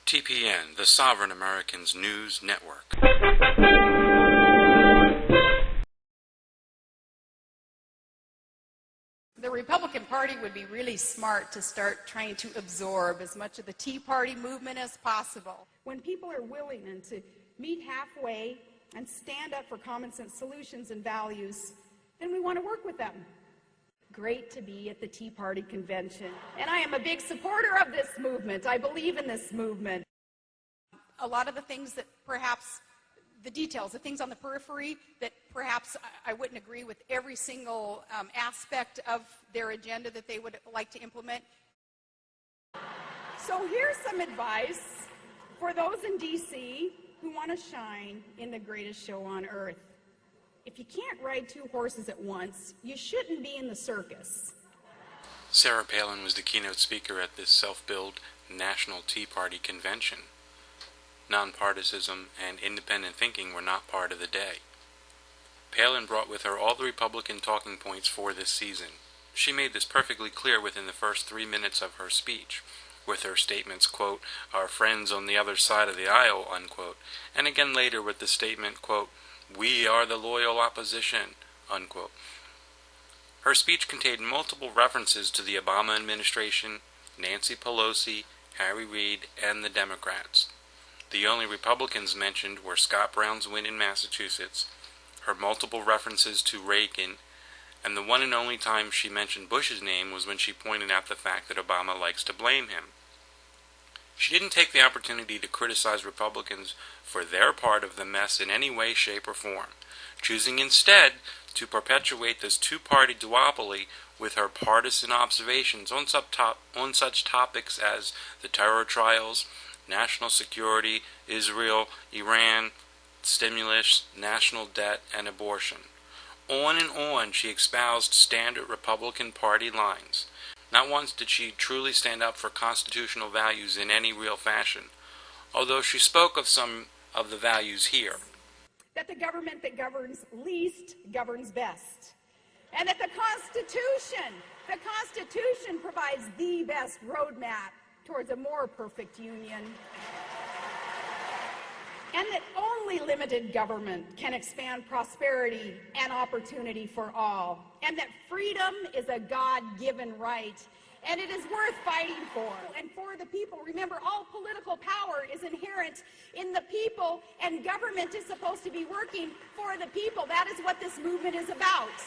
TPN, the Sovereign Americans News Network. The Republican Party would be really smart to start trying to absorb as much of the Tea Party movement as possible. When people are willing and to meet halfway and stand up for common sense solutions and values, then we want to work with them. Great to be at the Tea Party convention. And I am a big supporter of this movement. I believe in this movement. A lot of the things that perhaps, the details, the things on the periphery that perhaps I wouldn't agree with every single aspect of their agenda that they would like to implement. So here's some advice for those in D.C. who want to shine in the greatest show on earth. If you can't ride two horses at once, you shouldn't be in the circus. Sarah Palin was the keynote speaker at this self-billed National Tea Party convention. Nonpartisanship and independent thinking were not part of the day. Palin brought with her all the Republican talking points for this season. She made this perfectly clear within the first 3 minutes of her speech, with her statements, quote, "our friends on the other side of the aisle," unquote, and again later with the statement, quote, "we are the loyal opposition," unquote. Her speech contained multiple references to the Obama administration, Nancy Pelosi, Harry Reid, and the Democrats. The only Republicans mentioned were Scott Brown's win in Massachusetts, her multiple references to Reagan, and the one and only time she mentioned Bush's name was when she pointed out the fact that Obama likes to blame him. She didn't take the opportunity to criticize Republicans for their part of the mess in any way, shape, or form, choosing instead to perpetuate this two-party duopoly with her partisan observations on such topics as the terror trials, national security, Israel, Iran, stimulus, national debt, and abortion. On and on she espoused standard Republican Party lines. Not once did she truly stand up for constitutional values in any real fashion, although she spoke of some of the values here. That the government that governs least governs best. And that the Constitution provides the best roadmap towards a more perfect union. And that only limited government can expand prosperity and opportunity for all. And that freedom is a God-given right, and it is worth fighting for. And for the people, remember, all political power is inherent in the people, and government is supposed to be working for the people. That is what this movement is about.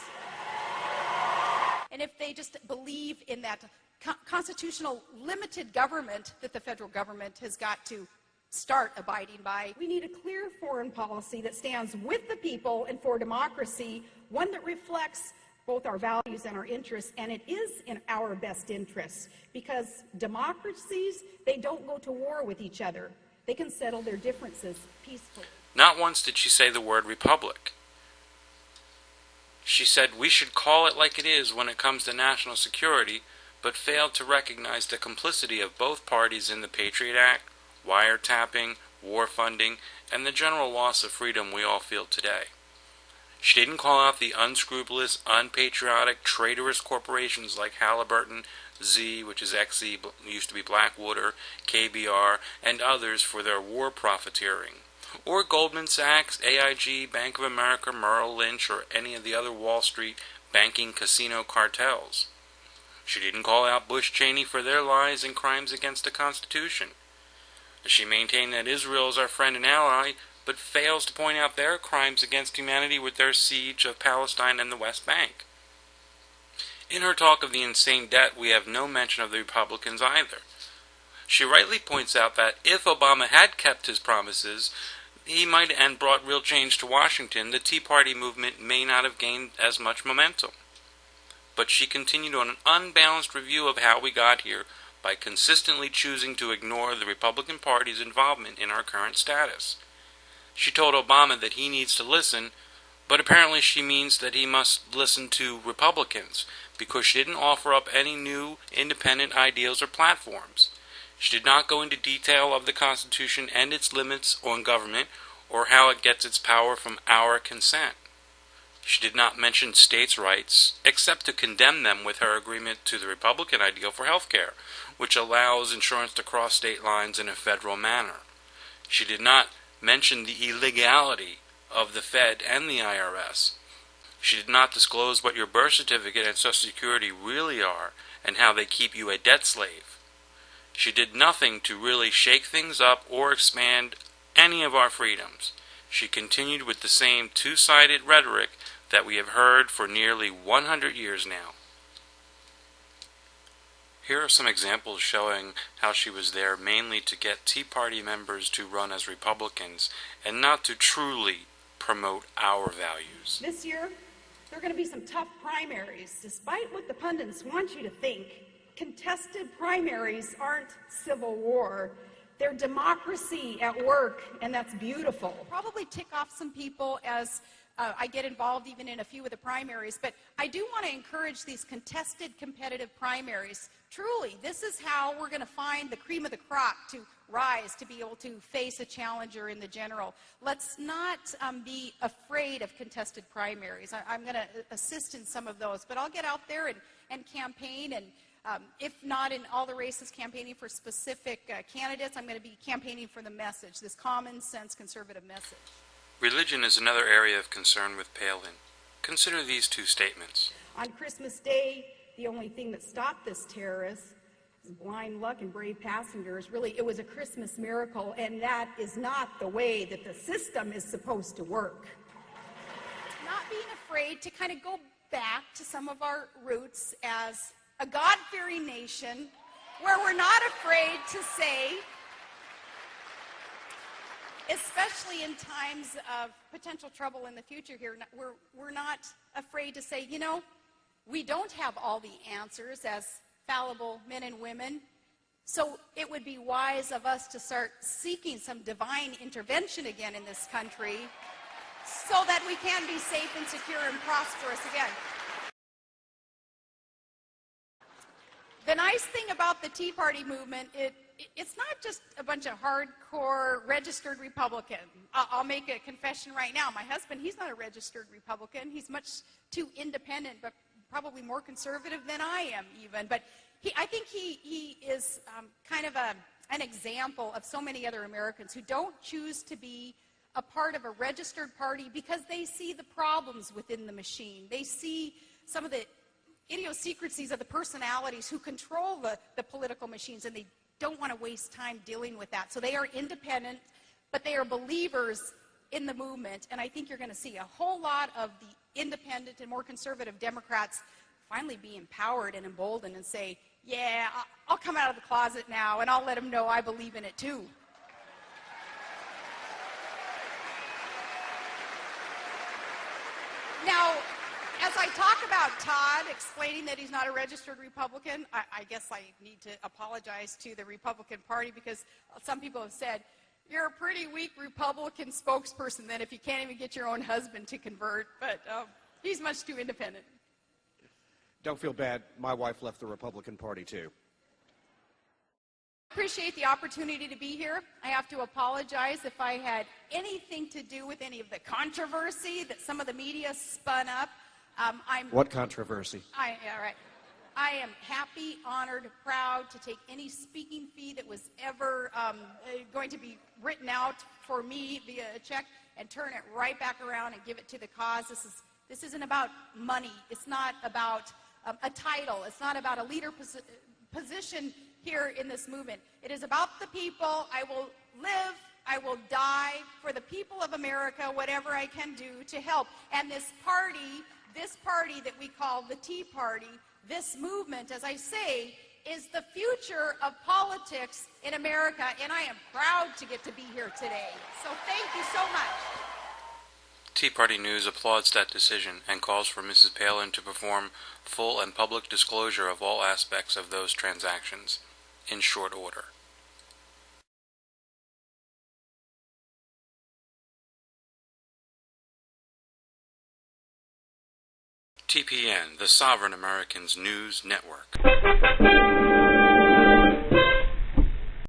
And if they just believe in that constitutional limited government that the federal government has got to start abiding by. We need a clear foreign policy that stands with the people and for democracy, one that reflects both our values and our interests, and it is in our best interests, because democracies, they don't go to war with each other. They can settle their differences peacefully. Not once did she say the word republic. She said we should call it like it is when it comes to national security, but failed to recognize the complicity of both parties in the Patriot Act, wiretapping, war funding, and the general loss of freedom we all feel today. She didn't call out the unscrupulous, unpatriotic, traitorous corporations like Halliburton, Z, which is XZ, used to be Blackwater, KBR, and others for their war profiteering, or Goldman Sachs, AIG, Bank of America, Merrill Lynch, or any of the other Wall Street banking casino cartels. She didn't call out Bush Cheney for their lies and crimes against the Constitution. She maintained that Israel is our friend and ally, but fails to point out their crimes against humanity with their siege of Palestine and the West Bank. In her talk of the insane debt, we have no mention of the Republicans either. She rightly points out that if Obama had kept his promises, he might and brought real change to Washington, the Tea Party movement may not have gained as much momentum. But she continued on an unbalanced review of how we got here by consistently choosing to ignore the Republican Party's involvement in our current status. She told Obama that he needs to listen, but apparently she means that he must listen to Republicans, because she didn't offer up any new independent ideals or platforms. She did not go into detail of the Constitution and its limits on government, or how it gets its power from our consent. She did not mention states' rights, except to condemn them with her agreement to the Republican ideal for health care, which allows insurance to cross state lines in a federal manner. She did not mention the illegality of the Fed and the IRS. She did not disclose what your birth certificate and Social Security really are and how they keep you a debt slave. She did nothing to really shake things up or expand any of our freedoms. She continued with the same two-sided rhetoric that we have heard for nearly 100 years now. Here are some examples showing how she was there mainly to get Tea Party members to run as Republicans and not to truly promote our values. This year, there are going to be some tough primaries. Despite what the pundits want you to think, contested primaries aren't civil war. They're democracy at work, and that's beautiful. Probably tick off some people as I get involved even in a few of the primaries, but I do want to encourage these contested competitive primaries. Truly, this is how we're going to find the cream of the crop to rise to be able to face a challenger in the general. Let's not be afraid of contested primaries. I'm going to assist in some of those, but I'll get out there and campaign, and if not in all the races campaigning for specific candidates, I'm going to be campaigning for the message, this common sense conservative message. Religion is another area of concern with Palin. Consider these two statements. On Christmas Day, the only thing that stopped this terrorist is blind luck and brave passengers. Really, it was a Christmas miracle, and that is not the way that the system is supposed to work. Not being afraid to kind of go back to some of our roots as a God-fearing nation where we're not afraid to say, especially in times of potential trouble in the future here, we're not afraid to say, you know, we don't have all the answers as fallible men and women, so it would be wise of us to start seeking some divine intervention again in this country so that we can be safe and secure and prosperous again. The nice thing about the Tea Party movement, it's not just a bunch of hardcore registered Republicans. I'll make a confession right now. My husband, he's not a registered Republican. He's much too independent, but probably more conservative than I am even. But I think he is kind of an example of so many other Americans who don't choose to be a part of a registered party because they see the problems within the machine. They see some of the idiosyncrasies of the personalities who control the political machines, and they don't want to waste time dealing with that. So they are independent, but they are believers in the movement, and I think you're going to see a whole lot of the independent and more conservative Democrats finally be empowered and emboldened and say, yeah, I'll come out of the closet now, and I'll let them know I believe in it too. Now, as I talk about Todd explaining that he's not a registered Republican, I guess I need to apologize to the Republican Party because some people have said, you're a pretty weak Republican spokesperson then if you can't even get your own husband to convert, but he's much too independent. Don't feel bad. My wife left the Republican Party too. I appreciate the opportunity to be here. I have to apologize if I had anything to do with any of the controversy that some of the media spun up. What controversy? I am happy, honored, proud to take any speaking fee that was ever going to be written out for me via a check and turn it right back around and give it to the cause. This isn't about money. It's not about a title. It's not about a leader position here in this movement. It is about the people. I will live, I will die for the people of America, whatever I can do to help. And this party that we call the Tea Party, this movement, as I say, is the future of politics in America, and I am proud to get to be here today. So thank you so much. Tea Party News applauds that decision and calls for Mrs. Palin to perform full and public disclosure of all aspects of those transactions in short order. TPN, the Sovereign Americans News Network.